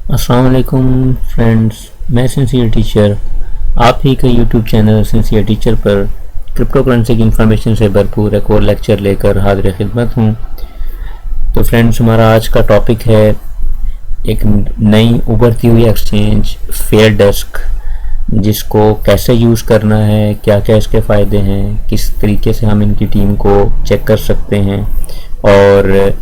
अस्सलाम वालेकुम फ्रेंड्स, मैं सिंसियर टीचर आप ही का यूट्यूब चैनल सिंसियर टीचर पर क्रिप्टो करेंसी की इन्फॉर्मेशन से भरपूर एक और लेक्चर लेकर हाजिर खिदमत हूँ। तो फ्रेंड्स, हमारा आज का टॉपिक है एक नई उभरती हुई एक्सचेंज फेयर डेस्क, जिसको कैसे यूज़ करना है, क्या क्या इसके फ़ायदे हैं, किस तरीके से हम इनकी टीम को चेक कर सकते हैं और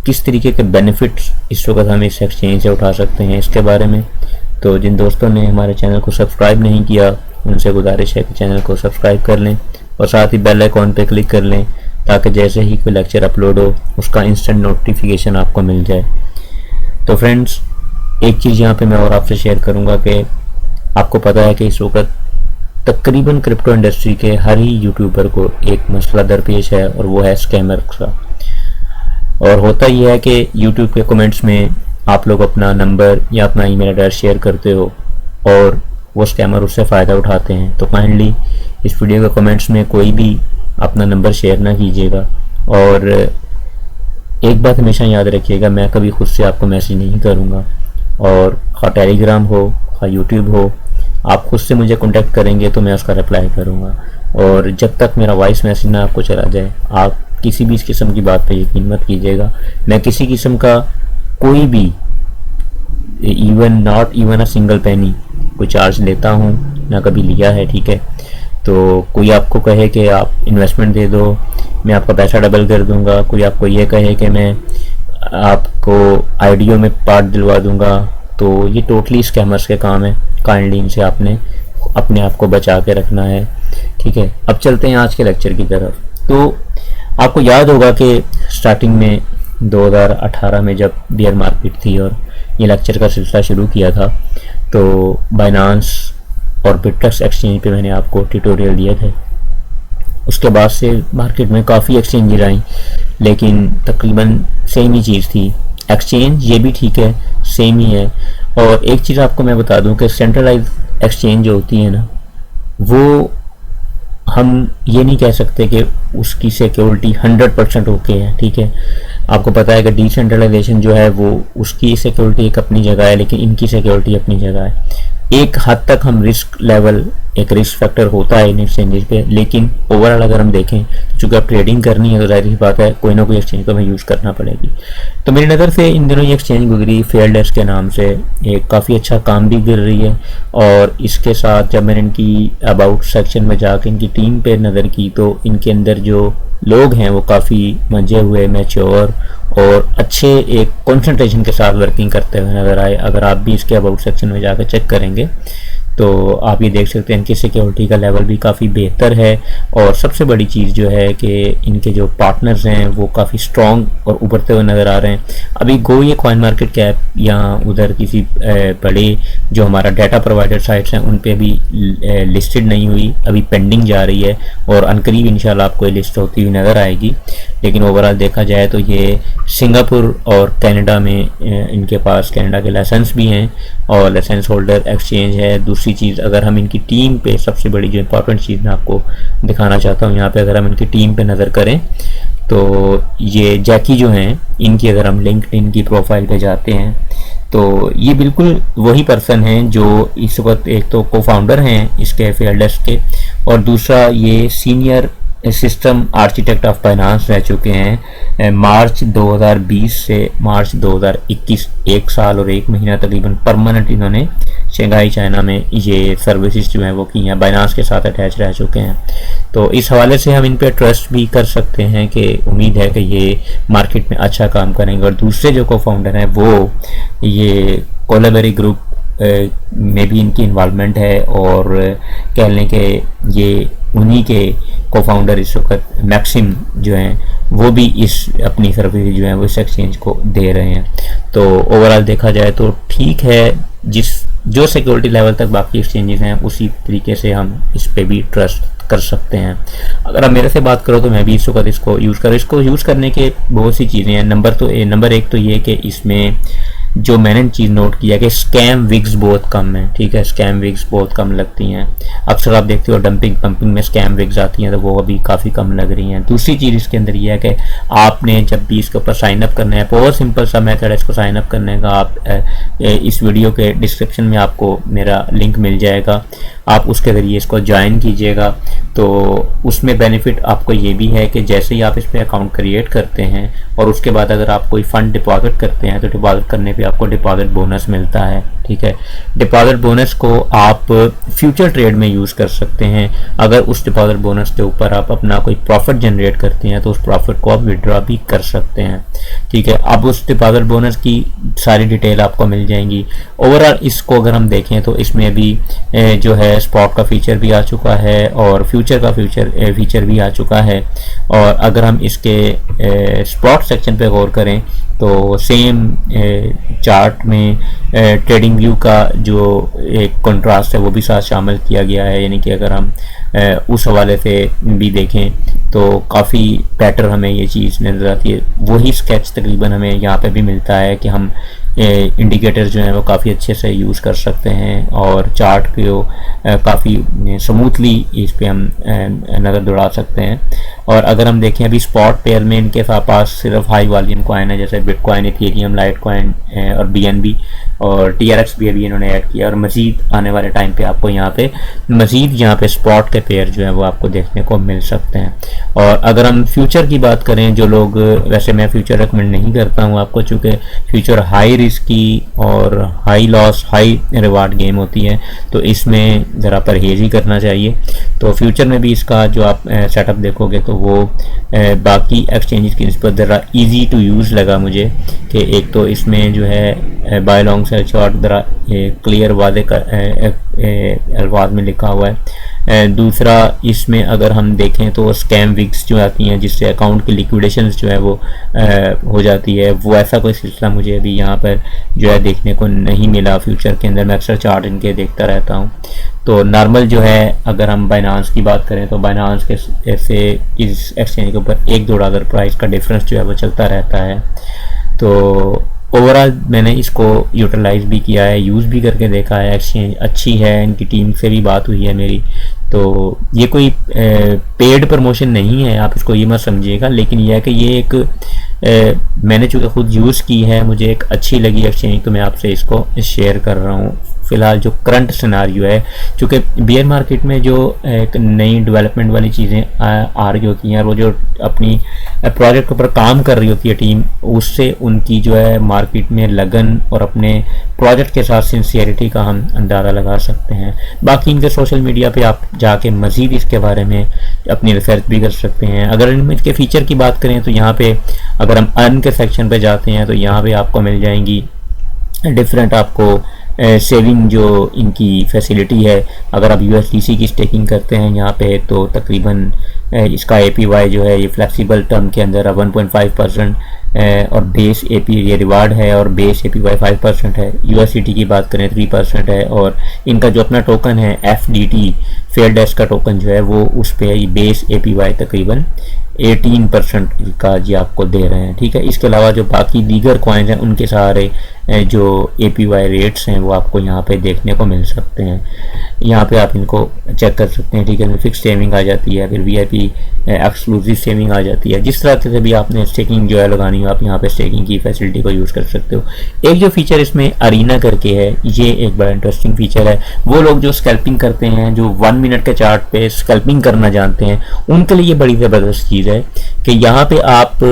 किस तरीके के बेनिफिट्स इस वक्त हम इस एक्सचेंज से उठा सकते हैं, इसके बारे में। तो जिन दोस्तों ने हमारे चैनल को सब्सक्राइब नहीं किया, उनसे गुजारिश है कि चैनल को सब्सक्राइब कर लें और साथ ही बेल आइकॉन पर क्लिक कर लें, ताकि जैसे ही कोई लेक्चर अपलोड हो उसका इंस्टेंट नोटिफिकेशन आपको मिल जाए। तो फ्रेंड्स, एक चीज़ यहाँ पे मैं और आपसे शेयर करूँगा कि आपको पता है कि इस वक्त तकरीबन क्रिप्टो इंडस्ट्री के हर ही यूट्यूबर को एक मसला दरपेश है, और वो है स्कैमर का। और होता ही है कि यूट्यूब के कमेंट्स में आप लोग अपना नंबर या अपना ईमेल एड्रेस शेयर करते हो और वो स्कैमर उससे फ़ायदा उठाते हैं। तो काइंडली इस वीडियो के कमेंट्स में कोई भी अपना नंबर शेयर ना कीजिएगा। और एक बात हमेशा याद रखिएगा, मैं कभी खुद से आपको मैसेज नहीं करूँगा, और खा टेलीग्राम हो खा यूट्यूब हो, आप खुद से मुझे कॉन्टेक्ट करेंगे तो मैं उसका रिप्लाई करूँगा। और जब तक मेरा वॉइस मैसेज ना आपको चला जाए, आप किसी भी इस किस्म की बात पे यकीन मत कीजिएगा। मैं किसी किस्म का कोई भी not even a single penny कोई चार्ज लेता हूँ ना कभी लिया है, ठीक है। तो कोई आपको कहे कि आप इन्वेस्टमेंट दे दो, मैं आपका पैसा डबल कर दूंगा, कोई आपको ये कहे कि मैं आपको आईडियो में पार्ट दिलवा दूंगा, तो ये टोटली स्कैमर्स के काम है। काइंडली इनसे आपने अपने आप को बचा के रखना है, ठीक है। अब चलते हैं आज के लेक्चर की तरफ। तो आपको याद होगा कि स्टार्टिंग में 2018 में जब बियर मार्केट थी और ये लेक्चर का सिलसिला शुरू किया था, तो बाइनांस और बिटरेक्स एक्सचेंज पे मैंने आपको ट्यूटोरियल दिए थे। उसके बाद से मार्केट में काफ़ी एक्सचेंजेस आई, लेकिन तकरीबन सेम ही चीज़ थी। एक्सचेंज ये भी ठीक है, सेम ही है। और एक चीज़ आपको मैं बता दूं कि सेंट्रलाइज एक्सचेंज जो होती है ना, वो हम ये नहीं कह सकते कि उसकी सिक्योरिटी 100% ओके है, ठीक है। आपको पता है कि डिसेंट्रलाइजेशन जो है वो उसकी सिक्योरिटी एक अपनी जगह है, लेकिन इनकी सिक्योरिटी अपनी जगह है। एक हद तक हम रिस्क लेवल, एक रिस्क फैक्टर होता है इन एक्सचेंजेस पे, लेकिन ओवरऑल अगर हम देखें, चूँकि अब ट्रेडिंग करनी है तो जाहिर सी बात है कोई ना कोई एक्सचेंज को हमें यूज़ करना पड़ेगी। तो मेरी नज़र से इन दिनों ये एक्सचेंज गुजरी फेयर डेस्क के नाम से, एक काफ़ी अच्छा काम भी कर रही है। और इसके साथ जब मैंने इनकी अबाउट सेक्शन में जाकर इनकी टीम पे नज़र की, तो इनके अंदर जो लोग हैं वो काफ़ी मंजे हुए, मैच्योर और अच्छे एक कंसंट्रेशन के साथ वर्किंग करते हुए नज़र आए। अगर आप भी इसके अबाउट सेक्शन में जाकर चेक करेंगे तो आप ये देख सकते हैं इनकी सिक्योरिटी का लेवल भी काफ़ी बेहतर है। और सबसे बड़ी चीज़ जो है कि इनके जो पार्टनर्स हैं वो काफ़ी स्ट्रॉन्ग और उभरते हुए नज़र आ रहे हैं। अभी गो ये कॉइन मार्केट कैप या उधर किसी बड़े जो हमारा डाटा प्रोवाइडर साइट्स हैं उन पे भी लिस्टेड नहीं हुई, अभी पेंडिंग जा रही है, और अनकरीब इंशाल्लाह आपको ये लिस्ट होती हुई नज़र आएगी। लेकिन ओवरऑल देखा जाए तो ये सिंगापुर और कनाडा में इनके पास कनाडा के लाइसेंस भी हैं और लाइसेंस होल्डर एक्सचेंज है। दूसरी चीज़, अगर हम इनकी टीम पे, सबसे बड़ी जो इंपॉर्टेंट चीज़ मैं आपको दिखाना चाहता हूँ यहाँ पे, अगर हम इनकी टीम पे नज़र करें तो ये जैकी जो हैं, इनकी अगर हम लिंक्डइन की प्रोफाइल पे जाते हैं तो ये बिल्कुल वही पर्सन हैं जो इस वक्त एक तो को फाउंडर हैं इसके फेयर डेस्क के, और दूसरा ये senior system architect of Binance रह चुके हैं मार्च 2020 से मार्च 2021, 1 साल और 1 महीना तकरीबन परमानेंट इन्होंने शंघाई चाइना में ये सर्विसेज जो हैं वो की हैं, बाइनांस के साथ अटैच रह चुके हैं। तो इस हवाले से हम इन पे ट्रस्ट भी कर सकते हैं कि उम्मीद है कि ये मार्केट में अच्छा काम करेंगे। और दूसरे जो को फाउंडर हैं वो ये कोलाबेरी ग्रुप में भी इनकी इन्वॉल्वमेंट है, और कह लें कि ये उन्हीं के को फाउंडर इस वक्त मैक्सिम जो हैं वो भी इस अपनी सर्विस जो है वो इस एक्सचेंज को दे रहे हैं। तो ओवरऑल देखा जाए तो ठीक है, जो सिक्योरिटी लेवल तक बाकी एक्सचेंजेस हैं उसी तरीके से हम इस पे भी ट्रस्ट कर सकते हैं। अगर आप मेरे से बात करो तो मैं भी इस वक्त इसको यूज़ करने के बहुत सी चीज़ें हैं। नंबर 1 तो ये कि इसमें जो मैंने चीज़ नोट किया कि स्कैम विग्स बहुत कम है, ठीक है, स्कैम विग्स बहुत कम लगती हैं। अक्सर आप देखते हो डंपिंग पंपिंग में स्कैम विग्स आती हैं, तो वो अभी काफ़ी कम लग रही हैं। दूसरी चीज़ इसके अंदर ये है कि आपने जब भी इसके ऊपर साइन अप करना है, बहुत सिंपल सा मेथड है इसको साइन अप करने का। आप इस वीडियो के डिस्क्रिप्शन में आपको मेरा लिंक मिल जाएगा, आप उसके ज़रिए इसको ज्वाइन कीजिएगा। तो उसमें बेनिफिट आपको ये भी है कि जैसे ही आप इस पर अकाउंट क्रिएट करते हैं और उसके बाद अगर आप कोई फ़ंड डिपॉजिट करते हैं तो डिपॉजिट करने पे आपको डिपॉजिट बोनस मिलता है, ठीक है। डिपॉजिट बोनस को आप फ्यूचर ट्रेड में यूज़ कर सकते हैं। अगर उस डिपॉजिट बोनस के ऊपर आप अपना कोई प्रॉफिट जनरेट करते हैं तो उस प्रॉफिट को आप विड्रॉ भी कर सकते हैं, ठीक है। अब उस डिपॉजिट बोनस की सारी डिटेल आपको मिल जाएंगी। ओवरऑल इसको अगर हम देखें तो इसमें अभी जो है स्पॉट का फीचर भी आ चुका है और फ्यूचर का फीचर भी आ चुका है। और अगर हम इसके स्पॉट सेक्शन पे गौर करें तो सेम चार्ट में ट्रेडिंग व्यू का जो एक कंट्रास्ट है वो भी साथ शामिल किया गया है, यानी कि अगर हम उस हवाले से भी देखें तो काफ़ी बेटर हमें ये चीज़ नज़र आती है। वही स्केच तकरीबन हमें यहाँ पे भी मिलता है कि हम इंडिकेटर जो है वो काफ़ी अच्छे से यूज़ कर सकते हैं और चार्ट को काफ़ी स्मूथली इस पे हम नज़र दौड़ा सकते हैं। और अगर हम देखें अभी स्पॉट पेयर में इनके पास सिर्फ हाई वॉल्यूम कॉइन है, जैसे बिटकॉइन, इथेरियम, लाइटकॉइन और BNB और TRX भी अभी इन्होंने ऐड किया। और मज़ीद आने वाले टाइम पे आपको यहाँ पे मज़ीद यहाँ पे स्पॉट के पेयर जो है वो आपको देखने को मिल सकते हैं। और अगर हम फ्यूचर की बात करें, जो लोग, वैसे मैं फ्यूचर रिकमेंड नहीं करता हूँ आपको, चूँकि फ्यूचर हाई रिस्की और high loss high reward game होती है, तो इसमें ज़रा परहेज ही करना चाहिए। तो फ्यूचर में भी इसका जो आप सेटअप देखोगे तो वो बाकी एक्सचेंजेस की निस्बत ज़रा ईजी टू यूज़ लगा मुझे, कि एक तो इसमें जो है बाय लॉन्ग सेल शॉर्ट ज़रा क्लियर वादे अल्फाज में लिखा हुआ है। दूसरा, इसमें अगर हम देखें तो स्कैम विग्स जो आती हैं जिससे अकाउंट की लिक्विडेशंस जो है वो हो जाती है, वो ऐसा कोई सिलसिला मुझे अभी यहाँ पर जो है देखने को नहीं मिला फ्यूचर के अंदर। मैं अक्सर चार्ट इनके देखता रहता हूँ। तो नॉर्मल जो है, अगर हम बाइनांस की बात करें तो बाइनांस के ऐसे इस एक्सचेंज के ऊपर $1-2 प्राइस का डिफरेंस जो है वो चलता रहता है। तो ओवरऑल मैंने इसको यूटिलाइज भी किया है, यूज़ भी करके देखा है। एक्सचेंज अच्छी है, इनकी टीम से भी बात हुई है मेरी। तो ये कोई पेड प्रमोशन नहीं है, आप इसको ये मत समझिएगा, लेकिन यह है कि ये एक मैंने चूँकि खुद यूज़ की है, मुझे एक अच्छी लगी एक्सचेंज, तो मैं आपसे इसको शेयर कर रहा हूँ। फ़िलहाल जो करंट सिनारियो है, चूँकि बियर मार्केट में जो एक नई डेवलपमेंट वाली चीज़ें आ रही होती हैं, वो जो अपनी प्रोजेक्ट के ऊपर काम कर रही होती है टीम, उससे उनकी जो है मार्केट में लगन और अपने प्रोजेक्ट के साथ सिंसियरिटी का हम अंदाज़ा लगा सकते हैं। बाकी इनके सोशल मीडिया पे आप जाके मज़ीद इसके बारे में अपनी रिसर्च भी कर सकते हैं। अगर इनके फ़ीचर की बात करें तो यहाँ पे अगर हम अर्न के सेक्शन पे जाते हैं तो यहाँ पे आपको मिल जाएंगी डिफरेंट आपको सेविंग जो इनकी फैसिलिटी है। अगर आप USDC की स्टेकिंग करते हैं यहाँ पे तो तकरीबन इसका APY जो है ये फ्लेक्सिबल टर्म के अंदर 1.5% और बेस AP ये रिवार्ड है और बेस APY 5% है। USDT की बात करें 3% है और इनका जो अपना टोकन है FDT फेयर डेस्क का टोकन जो है वो उस पर बेस APY तकरीबन 18% का जी आपको दे रहे हैं, ठीक है। इसके अलावा जो बाकी दीगर कॉइन्स हैं उनके सारे जो APY रेट्स हैं वो आपको यहाँ पे देखने को मिल सकते हैं। यहाँ पे आप इनको चेक कर सकते हैं, ठीक है। फिक्स सेविंग आ जाती है, फिर VIP एक्सक्लूसिव सेविंग आ जाती है। जिस तरह से भी आपने स्टेकिंग जो है लगानी हो, आप यहाँ पे स्टेकिंग की फैसिलिटी को यूज़ कर सकते हो। एक जो फीचर इसमें अरीना करके है, ये एक बड़ा इंटरेस्टिंग फीचर है। वो लोग जो स्कैल्पिंग करते हैं, जो 1 मिनट के चार्ट पे स्कैल्पिंग करना जानते हैं, उनके लिए ये बड़ी ज़बरदस्त चीज़ है कि यहाँ पे आप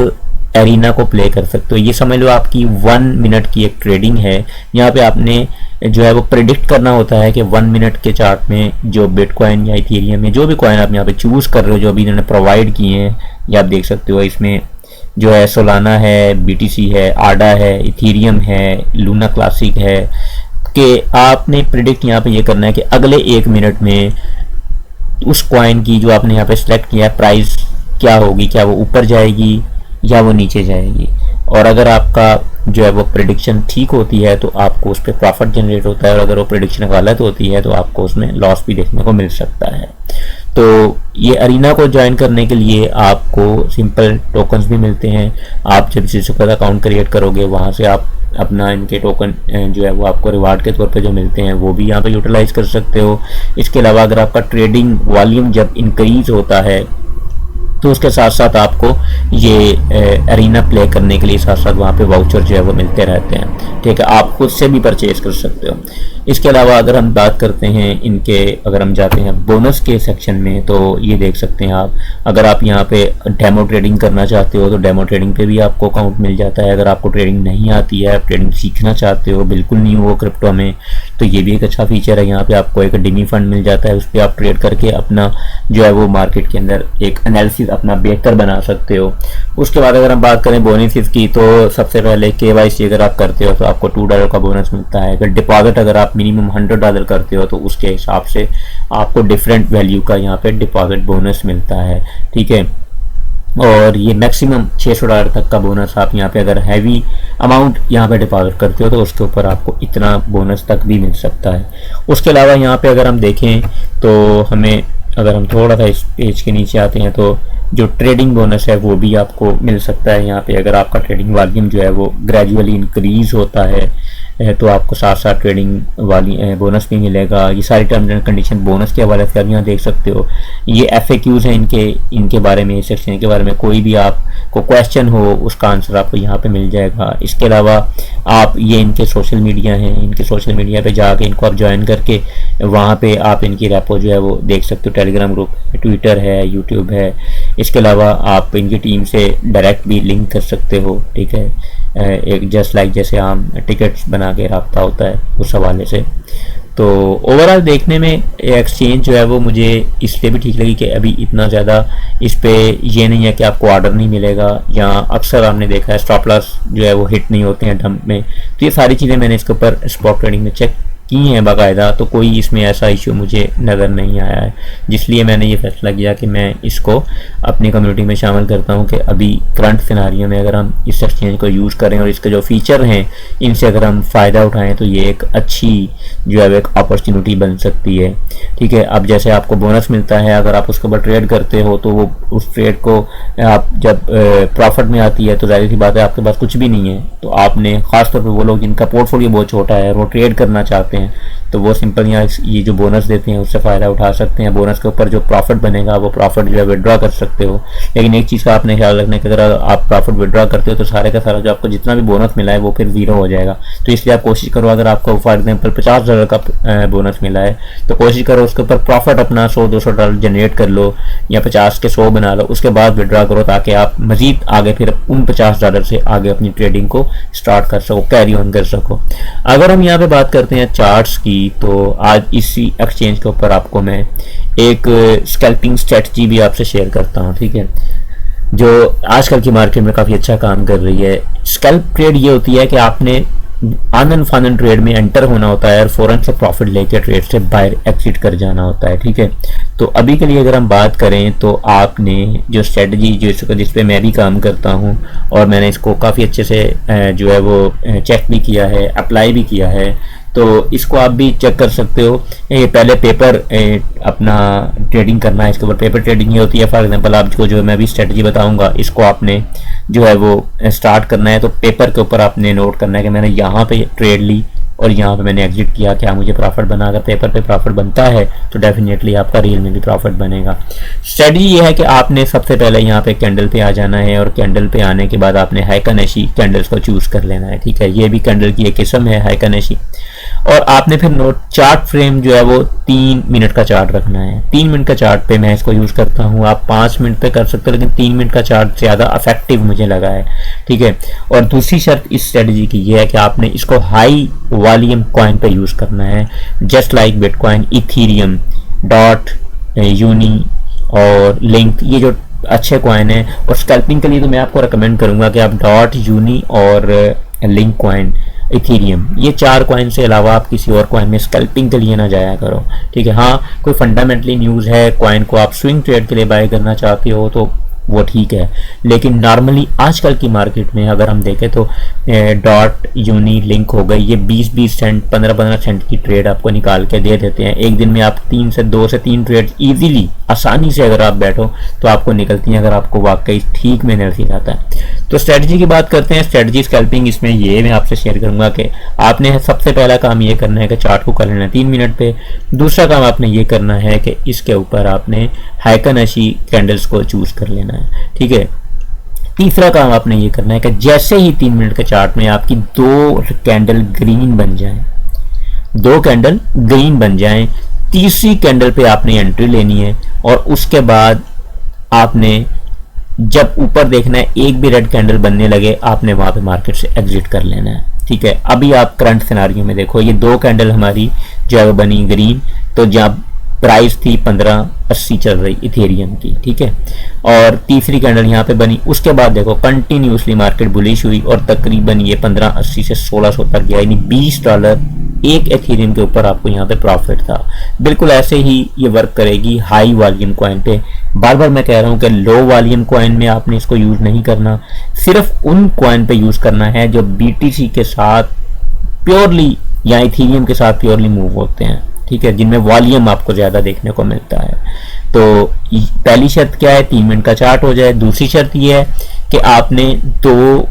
एरिना को प्ले कर सकते हो। ये समझ लो आपकी 1 मिनट की एक ट्रेडिंग है। यहाँ पे आपने जो है वो प्रेडिक्ट करना होता है कि 1 मिनट के चार्ट में जो बिटकॉइन या इथेरियम में जो भी कॉइन आप यहाँ पे चूज़ कर रहे हो, जो अभी इन्होंने प्रोवाइड किए हैं, ये आप देख सकते हो। इसमें जो है सोलाना है, BTC है, आडा है, इथेरियम है, लूना क्लासिक है, कि आपने प्रेडिक्ट यहाँ पे ये करना है कि अगले 1 मिनट में उस कॉइन की जो आपने यहाँ पे सिलेक्ट किया है प्राइस क्या होगी, क्या वो ऊपर जाएगी या वो नीचे जाएगी। और अगर आपका जो है वो प्रेडिक्शन ठीक होती है तो आपको उस पर प्रॉफिट जनरेट होता है, और अगर वो प्रेडिक्शन गलत होती है तो आपको उसमें लॉस भी देखने को मिल सकता है। तो ये अरीना को ज्वाइन करने के लिए आपको सिंपल टोकन्स भी मिलते हैं। आप जब जिसके बाद अकाउंट क्रिएट करोगे वहाँ से आप अपना इनके टोकन जो है वो आपको रिवार्ड के तौर पे जो मिलते हैं वो भी यहाँ पे यूटिलाइज कर सकते हो। इसके अलावा अगर आपका ट्रेडिंग वॉल्यूम जब इंक्रीज होता है तो उसके साथ साथ आपको ये अरीना प्ले करने के लिए साथ साथ वहाँ पे वाउचर जो है वो मिलते रहते हैं, ठीक है। आप खुद से भी परचेज कर सकते हो। इसके अलावा अगर हम बात करते हैं इनके, अगर हम जाते हैं बोनस के सेक्शन में, तो ये देख सकते हैं आप, अगर आप यहाँ पे डेमो ट्रेडिंग करना चाहते हो तो डेमो ट्रेडिंग पे भी आपको अकाउंट मिल जाता है। अगर आपको ट्रेडिंग नहीं आती है, आप ट्रेडिंग सीखना चाहते हो, बिल्कुल नहीं हो क्रिप्टो में, तो ये भी एक अच्छा फीचर है। यहाँ पे आपको एक डिमी फंड मिल जाता है, उस पर आप ट्रेड करके अपना जो है वो मार्केट के अंदर एक एनालिसिस अपना बेहतर बना सकते हो। उसके बाद अगर हम बात करें बोनसेस की, तो सबसे पहले KYC अगर आप करते हो तो आपको $2 का बोनस मिलता है। अगर डिपॉजिट अगर आप मिनिमम $100 करते हो तो उसके हिसाब से आपको डिफरेंट वैल्यू का यहाँ पे डिपॉजिट बोनस मिलता है, ठीक है। और ये मैक्सिमम $600 तक का बोनस आप यहाँ पे अगर हैवी अमाउंट यहाँ पे डिपॉजिट करते हो तो उसके ऊपर आपको इतना बोनस तक भी मिल सकता है। उसके अलावा यहाँ पे अगर हम देखें तो हमें, अगर हम थोड़ा सा इस पेज के नीचे आते हैं तो जो ट्रेडिंग बोनस है वो भी आपको मिल सकता है। यहाँ पे अगर आपका ट्रेडिंग वॉल्यूम जो है वो ग्रेजुअली इंक्रीज होता है तो आपको साथ साथ ट्रेडिंग वाली बोनस भी मिलेगा। ये सारी टर्म्स एंड कंडीशन बोनस के हवाले से आप यहाँ देख सकते हो। ये FAQs हैं इनके बारे में, इस सेक्शन के बारे में कोई भी आपको क्वेश्चन हो उसका आंसर आपको यहाँ पे मिल जाएगा। इसके अलावा आप ये इनके सोशल मीडिया हैं, इनके सोशल मीडिया पे जाके इनको आप ज्वाइन करके वहाँ पे आप इनकी रेपो जो है वो देख सकते हो। टेलीग्राम ग्रुप है, ट्विटर है, यूट्यूब है। इसके अलावा आप इनकी टीम से डायरेक्ट भी लिंक कर सकते हो, ठीक है। एक जस्ट लाइक जैसे हम टिकट्स बना के रखता होता है उस हवाले से। तो ओवरऑल देखने में एक्सचेंज जो है वो मुझे इसलिए भी ठीक लगी कि अभी इतना ज़्यादा इस पे ये नहीं है कि आपको ऑर्डर नहीं मिलेगा, या अक्सर हमने देखा है स्टॉप लॉस जो है वो हिट नहीं होते हैं डंप में। तो ये सारी चीज़ें मैंने इसके ऊपर स्पॉट ट्रेडिंग में चेक की हैं बाकायदा, तो कोई इसमें ऐसा इशू मुझे नज़र नहीं आया है, जिसलिए मैंने ये फैसला किया कि मैं इसको अपनी कम्युनिटी में शामिल करता हूं कि अभी करंट सिनारियो में अगर हम इस एक्सचेंज को यूज़ करें और इसके जो फीचर हैं इनसे अगर हम फ़ायदा उठाएं तो ये एक अच्छी जो है एक अपॉर्चुनिटी बन सकती है, ठीक है। अब जैसे आपको बोनस मिलता है, अगर आप उसके ऊपर ट्रेड करते हो तो वो उस ट्रेड को आप जब प्रॉफिट में आती है तो जाहिर सी बात है आपके पास कुछ भी नहीं है, तो आपने ख़ासतौर पर वो लोग जिनका पोर्टफोलियो बहुत छोटा है और वो ट्रेड करना चाहते हैं तो वो सिंपल यहाँ ये जो बोनस देते हैं उससे फ़ायदा उठा सकते हैं। बोनस के ऊपर जो प्रॉफिट बनेगा वो प्रॉफिट जो है विड्रॉ कर सकते हो। लेकिन एक चीज़ का आपने ख्याल रखना है कि अगर आप प्रॉफिट विड्रॉ करते हो तो सारे का सारा जो आपको जितना भी बोनस मिला है वो फिर ज़ीरो हो जाएगा। तो इसलिए आप कोशिश करो, अगर आपको फॉर एग्जाम्पल $50 का बोनस मिला है तो कोशिश करो उसके ऊपर प्रॉफिट अपना $100-200 जनरेट कर लो, या 50 के 100 बना लो, उसके बाद विड्रॉ करो ताकि आप मज़ीद आगे फिर उन $50 से आगे अपनी ट्रेडिंग को स्टार्ट कर सको, कैरी ऑन कर सको। अगर हम यहाँ पे बात करते हैं चार्ट्स की, तो आज इसी एक्सचेंज के ऊपर आपको मैं एक स्कैल्पिंग स्ट्रेटजी भी आपसे शेयर करता हूँ, ठीक है, जो आजकल की मार्केट में काफ़ी अच्छा काम कर रही है। स्कैल्प ट्रेड ये होती है कि आपने आनन फानन ट्रेड में एंटर होना होता है और फौरन से प्रॉफिट लेके ट्रेड से बाहर एग्जिट कर जाना होता है, ठीक है। तो अभी के लिए अगर हम बात करें तो आपने जो स्ट्रेटजी जिस पे मैं भी काम करता हूं और मैंने इसको काफ़ी अच्छे से जो है वो चेक भी किया है, अप्लाई भी किया है, तो इसको आप भी चेक कर सकते हो। ये पहले पेपर अपना ट्रेडिंग करना है, इसके ऊपर पेपर ट्रेडिंग ये होती है। फॉर एग्जांपल आपको जो मैं भी स्ट्रेटजी बताऊंगा इसको आपने जो है वो स्टार्ट करना है, तो पेपर के ऊपर आपने नोट करना है कि मैंने यहाँ पे ट्रेड ली और यहाँ पे मैंने एग्जिट किया, क्या मुझे प्रॉफिट बना। अगर पेपर पे प्रॉफिट बनता है तो डेफिनेटली आपका रियल में भी प्रॉफिट बनेगा। स्ट्रेटजी ये है कि आपने सबसे पहले यहाँ पे कैंडल पे आ जाना है और कैंडल पे आने के बाद आपने हाइकानेशी कैंडल्स को चूज कर लेना है, ठीक है। ये भी कैंडल की एक किस्म है हाइकानेशी। और आपने फिर नोट चार्ट फ्रेम जो है वो 3 मिनट का चार्ट रखना है। 3 मिनट का चार्ट पे मैं इसको यूज करता हूँ, आप 5 मिनट पे कर सकते हो, लेकिन 3 मिनट का चार्ट ज्यादा इफेक्टिव मुझे लगा है, ठीक है। और दूसरी शर्त इस स्ट्रेटजी की ये है कि आपने इसको हाई वॉल्यूम कॉइन पे यूज करना है, just like Bitcoin, Ethereum, Dot, Uni और लिंक, ये जो अच्छे कॉइन है। और स्कैल्पिंग के लिए तो मैं आपको रिकमेंड करूंगा कि आप डॉट, यूनी और लिंक कॉइन, इथीरियम, ये 4 कॉइन से अलावा आप किसी और कॉइन में स्कैल्पिंग के लिए ना जाया करो, ठीक है। हाँ, कोई फंडामेंटली न्यूज़ है, कॉइन को आप स्विंग ट्रेड के लिए बाय करना चाहते हो तो वो ठीक है। लेकिन नॉर्मली आजकल की मार्केट में अगर हम देखें तो डॉट, यूनी, लिंक हो गई, ये 20-20 सेंट, 15-15 सेंट की ट्रेड आपको निकाल के दे देते हैं। एक दिन में आप 2 से 3 ट्रेड इजीली, आसानी से अगर आप बैठो तो आपको निकलती हैं, अगर आपको वाकई ठीक में एनालिसिस आता है। तो स्ट्रेटजी की बात करते हैं। स्ट्रेटजी स्कैल्पिंग, इसमें ये मैं आपसे शेयर करूंगा कि आपने सबसे पहला काम ये करना है कि चार्ट को कर लेना है 3 मिनट पे। दूसरा काम आपने ये करना है कि इसके ऊपर आपने हाइकन-अशी कैंडल्स को चूज कर लेना है, ठीक है। तीसरा काम आपने ये करना है कि जैसे ही 3 मिनट के चार्ट में आपकी 2 कैंडल ग्रीन बन जाएं, 2 कैंडल ग्रीन बन जाएं, तीसरी कैंडल पे आपने एंट्री लेनी है और उसके बाद आपने जब ऊपर देखना है एक भी रेड कैंडल बनने लगे, आपने वहां पे मार्केट से एग्जिट कर लेना है, ठीक है। अभी आप करंट सिनारियो में देखो, ये 2 कैंडल हमारी जो है बनी ग्रीन, तो जब प्राइस थी 1580 चल रही इथेरियम की, ठीक है, और तीसरी कैंडल यहाँ पे बनी। उसके बाद देखो कंटिन्यूसली मार्केट बुलिश हुई और तकरीबन ये 1580 से 1600 तक गया, यानी $20 एक एथेरियम के ऊपर आपको यहाँ पे प्रॉफिट था। बिल्कुल ऐसे ही ये वर्क करेगी हाई वॉल्यूम कॉइन पे। बार बार मैं कह रहा हूँ कि लो वॉल्यूम कॉइन में आपने इसको यूज नहीं करना, सिर्फ उन कॉइन पे यूज करना है जो BTC के साथ प्योरली या इथेरियम के साथ प्योरली मूव होते हैं, ठीक है, जिनमें वॉल्यूम आपको ज्यादा देखने को मिलता है। तो पहली शर्त क्या है, 3 मिनट का चार्ट हो जाए। दूसरी शर्त यह है कि आपने 2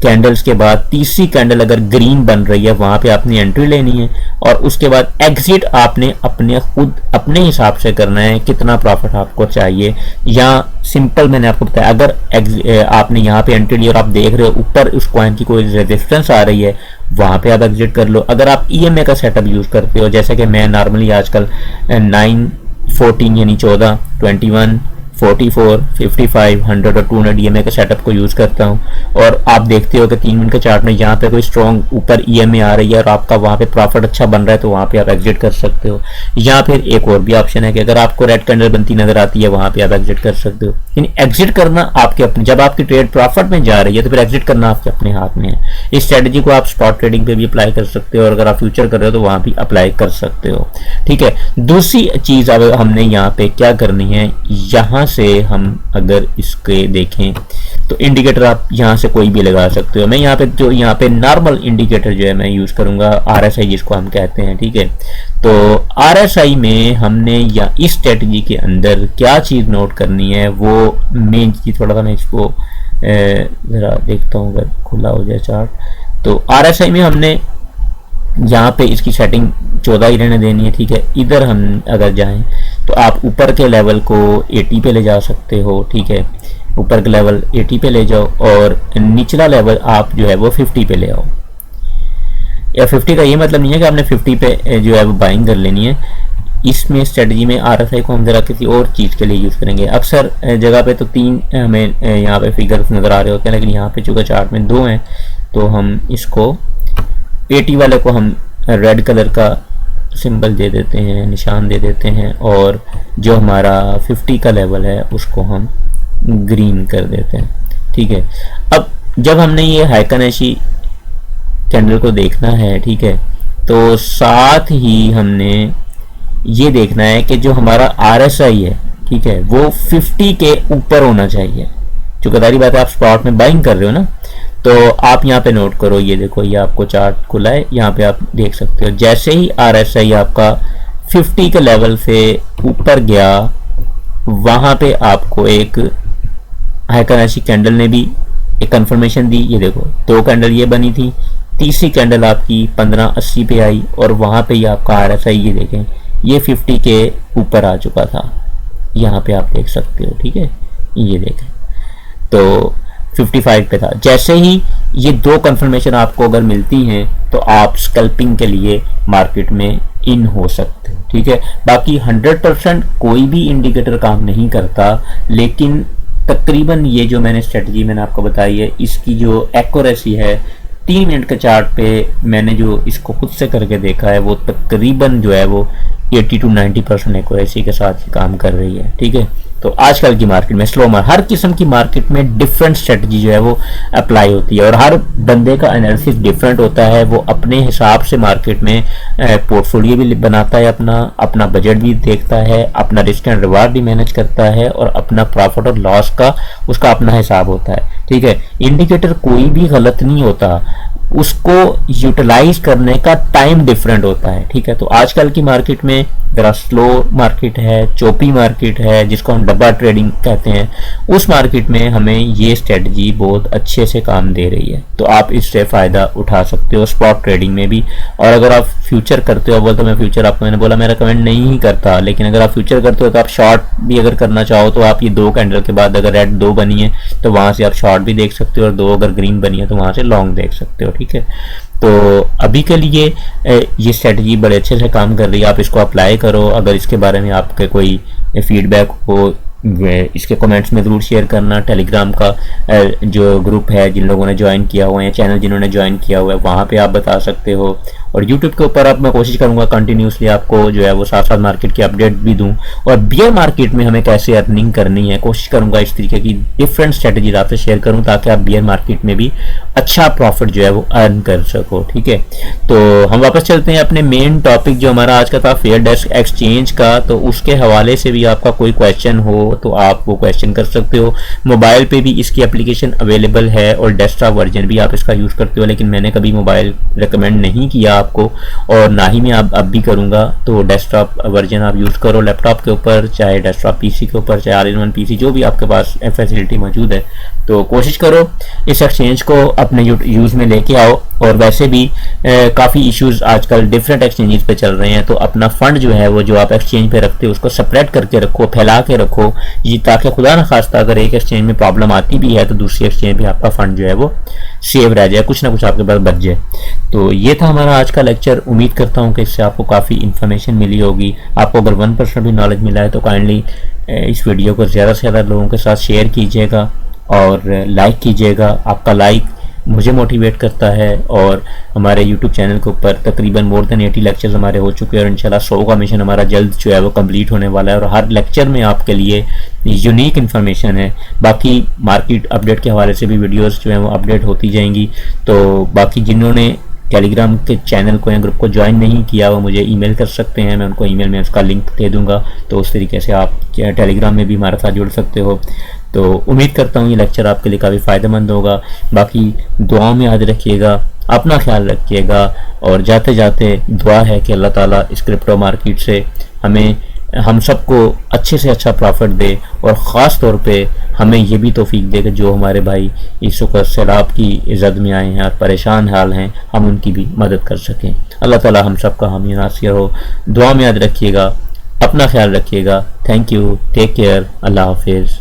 कैंडल्स के बाद तीसरी कैंडल अगर ग्रीन बन रही है वहां पे आपने एंट्री लेनी है और उसके बाद एग्जिट आपने अपने हिसाब से करना है, कितना प्रॉफिट आपको चाहिए। या सिंपल मैंने आपको बताया, अगर आपने यहाँ पे एंट्री ली और आप देख रहे हो ऊपर उस कॉइन की कोई रेजिस्टेंस आ रही है, वहां पे आप एग्जिट कर लो। अगर आप EMA का सेटअप यूज करते हो, जैसे कि मैं नॉर्मली आजकल 9, 14 यानी 14, 21, 44, 55, 100 और 200 EMA के सेटअप को यूज करता हूं, और आप देखते हो कि 3 मिनट के चार्ट में यहाँ पे कोई स्ट्रॉन्ग ऊपर EMA आ रही है और आपका वहां पे प्रॉफिट अच्छा बन रहा है, तो वहां पे आप एग्जिट कर सकते हो। या फिर एक और भी ऑप्शन है कि अगर आपको रेड कैंडल बनती नजर आती है, वहां पे आप एग्जिट कर सकते हो। यानी एग्जिट करना आपके अपने, जब आपकी ट्रेड प्रॉफिट में जा रही है तो फिर एग्जिट करना आपके अपने हाथ में है। इस स्ट्रेटेजी को आप स्पॉट ट्रेडिंग पे भी अप्लाई कर सकते हो और अगर आप फ्यूचर कर रहे हो तो वहां भी अप्लाई कर सकते हो, ठीक है। दूसरी चीज अब हमने यहाँ पे क्या करनी है, यहाँ से हम अगर इसके देखें तो इंडिकेटर आप यहाँ से कोई भी लगा सकते हो। मैं यहाँ पे नॉर्मल इंडिकेटर जो है मैं यूज करूंगा, RSI जिसको हम कहते हैं, ठीक है। तो RSI में हमने या इस स्ट्रेटजी के अंदर क्या चीज नोट करनी है, वो मेन चीज, थोड़ा सा मैं इसको जरा देखता हूँ अगर खुला हो जाए चार्ट। तो RSI में हमने यहाँ पे इसकी सेटिंग 14 ही रहने देनी है, ठीक है। इधर हम अगर जाएं तो आप ऊपर के लेवल को 80 पे ले जा सकते हो, ठीक है, ऊपर का लेवल 80 पे ले जाओ और निचला लेवल आप जो है वो 50 पे ले आओ। या 50 का ये मतलब नहीं है कि आपने 50 पे जो है वो बाइंग कर लेनी है। इसमें स्ट्रेटजी में RSI को हम जरा किसी और चीज़ के लिए यूज़ करेंगे। अक्सर जगह पे तो 3 हमें यहाँ पे फिगर्स नज़र आ रहे होते हैं, लेकिन यहाँ पे चूँकि चार्ट में 2 हैं तो हम इसको 80 वाले को हम रेड कलर का सिंबल दे देते हैं, निशान दे देते हैं, और जो हमारा 50 का लेवल है उसको हम ग्रीन कर देते हैं, ठीक है। अब जब हमने ये हाइकन-अशी कैंडल को देखना है, ठीक है, तो साथ ही हमने ये देखना है कि जो हमारा RSI है, ठीक है, वो 50 के ऊपर होना चाहिए। जो कदारी बात है, आप स्पॉट में बाइंग कर रहे हो ना, तो आप यहाँ पे नोट करो, ये देखो, ये आपको चार्ट खुला है, यहाँ पे आप देख सकते हो जैसे ही RSI आपका 50 के लेवल से ऊपर गया, वहां पे आपको एक हाइकन-अशी कैंडल ने भी एक कंफर्मेशन दी। ये देखो 2 कैंडल ये बनी थी, तीसरी कैंडल आपकी 1580 पे आई और वहां पे ही आपका RSI ये देखें ये 50 के ऊपर आ चुका था, यहाँ पे आप देख सकते हो, ठीक है, ये देखें तो 55 पे था। जैसे ही ये 2 कंफर्मेशन आपको अगर मिलती हैं तो आप स्कैल्पिंग के लिए मार्केट में इन हो सकते हो, ठीक है। बाकी 100% कोई भी इंडिकेटर काम नहीं करता, लेकिन तकरीबन ये जो मैंने स्ट्रेटजी मैंने आपको बताई है, इसकी जो एक्यूरेसी है 3 मिनट के चार्ट पे मैंने जो इसको खुद से करके देखा है, वो तकरीबन जो है वो 80 to 90% एक्यूरेसी के साथ ही काम कर रही है, ठीक है। तो आजकल की मार्केट में स्लो हर किस्म की मार्केट में डिफरेंट स्ट्रेटजी जो है वो अप्लाई होती है और हर बंदे का एनालिसिस डिफरेंट होता है। वो अपने हिसाब से मार्केट में पोर्टफोलियो भी बनाता है, अपना बजट भी देखता है, अपना रिस्क एंड रिवार्ड भी मैनेज करता है और अपना प्रॉफिट और लॉस का उसका अपना हिसाब होता है। ठीक है, इंडिकेटर कोई भी गलत नहीं होता, उसको यूटिलाइज करने का टाइम डिफरेंट होता है। ठीक है, तो आजकल की मार्केट में जरा स्लो मार्केट है, चोपी मार्केट है, जिसको हम डब्बा ट्रेडिंग कहते हैं, उस मार्केट में हमें ये स्ट्रेटजी बहुत अच्छे से काम दे रही है। तो आप इससे फायदा उठा सकते हो स्पॉट ट्रेडिंग में भी। और अगर आप फ्यूचर करते हो, बोल तो मैं फ्यूचर आपको मैंने बोला मैं रिकमेंड नहीं ही करता, लेकिन अगर आप फ्यूचर करते हो तो आप शॉर्ट भी अगर करना चाहो तो आप ये 2 कैंडल के बाद अगर रेड 2 बनी है तो वहां से आप शॉर्ट भी देख सकते हो और 2 अगर ग्रीन बनी है तो वहां से लॉन्ग देख सकते हो। ठीक है, तो अभी के लिए ये स्ट्रेटजी बड़े अच्छे से काम कर रही है, आप इसको अप्लाई करो। अगर इसके बारे में आपके कोई फीडबैक हो इसके कमेंट्स में ज़रूर शेयर करना। टेलीग्राम का जो ग्रुप है, जिन लोगों ने ज्वाइन किया हुआ है, चैनल जिन्होंने ज्वाइन किया हुआ है, वहाँ पे आप बता सकते हो। और यूट्यूब के ऊपर अब मैं कोशिश करूंगा कंटिन्यूसली आपको जो है वो साथ साथ मार्केट की अपडेट भी दूं और बियर मार्केट में हमें कैसे अर्निंग करनी है कोशिश करूंगा इस तरीके की डिफरेंट स्ट्रेटजीज आपसे शेयर करूं ताकि आप बियर मार्केट में भी अच्छा प्रॉफिट जो है वो अर्न कर सको। ठीक है, तो हम वापस चलते हैं अपने मेन टॉपिक जो हमारा आज का था फेयर डेस्क एक्सचेंज का। तो उसके हवाले से भी आपका कोई क्वेश्चन हो तो आप वो क्वेश्चन कर सकते हो। मोबाइल पे भी इसकी एप्लीकेशन अवेलेबल है और डेस्कटॉप वर्जन भी आप इसका यूज़ करते हो, लेकिन मैंने कभी मोबाइल रिकमेंड नहीं किया आपको और ना ही मैं अब भी करूंगा। तो डेस्कटॉप वर्जन आप यूज़ करो लैपटॉप के ऊपर, चाहे डेस्कटॉप पीसी के ऊपर, चाहे ऑल-इन-वन पीसी जो भी आपके पास फैसिलिटी मौजूद है। तो कोशिश करो इस एक्सचेंज को अपने यूज़ में लेके आओ। और वैसे भी काफ़ी इश्यूज आजकल डिफरेंट एक्सचेंजेस पे चल रहे हैं, तो अपना फंड जो है वो जो आप एक्सचेंज पे रखते हो उसको सेपरेट करके रखो, फैला के रखो, ये ताकि खुदा न खास्ता अगर एक एक्सचेंज में प्रॉब्लम आती भी है तो दूसरी एक्सचेंज पे आपका फंड जो है वो सेव रह जाए, कुछ ना कुछ आपके पास बच जाए। तो ये था हमारा आज का लेक्चर। उम्मीद करता हूँ कि इससे आपको काफ़ी इन्फॉर्मेशन मिली होगी। आपको अगर 1% भी नॉलेज मिला है तो काइंडली इस वीडियो को ज़्यादा से ज़्यादा लोगों के साथ शेयर कीजिएगा और लाइक कीजिएगा। आपका लाइक मुझे मोटिवेट करता है और हमारे YouTube चैनल के ऊपर तकरीबन मोर देन 80 लेक्चर्स हमारे हो चुके हैं और इंशाल्लाह 100 का मिशन हमारा जल्द जो है वो कंप्लीट होने वाला है और हर लेक्चर में आपके लिए यूनिक इन्फॉर्मेशन है। बाकी मार्केट अपडेट के हवाले से भी वीडियोस जो है वो अपडेट होती जाएंगी। तो बाकी जिन्होंने टेलीग्राम के चैनल को या ग्रुप को ज्वाइन नहीं किया वो मुझे ईमेल कर सकते हैं, मैं उनको ईमेल में उसका लिंक दे दूंगा। तो उस तरीके से आप टेलीग्राम में भी हमारे साथ जुड़ सकते हो। तो उम्मीद करता हूँ ये लेक्चर आपके लिए काफ़ी फ़ायदेमंद होगा। बाकी दुआओं में याद रखिएगा, अपना ख्याल रखिएगा और जाते जाते दुआ है कि अल्लाह ताला इस क्रिप्टो मार्केट से हम सबको अच्छे से अच्छा प्रॉफिट दे और ख़ास तौर पे हमें ये भी तौफीक दे कि जो हमारे भाई इस वक्त सैलाब की ज़द में आए हैं और परेशान हाल हैं हम उनकी भी मदद कर सकें। अल्लाह ताला हम सबका हामी नासिर हो। दुआ में याद रखिएगा, अपना ख्याल रखिएगा। थैंक यू, टेक केयर, अल्लाह हाफिज़।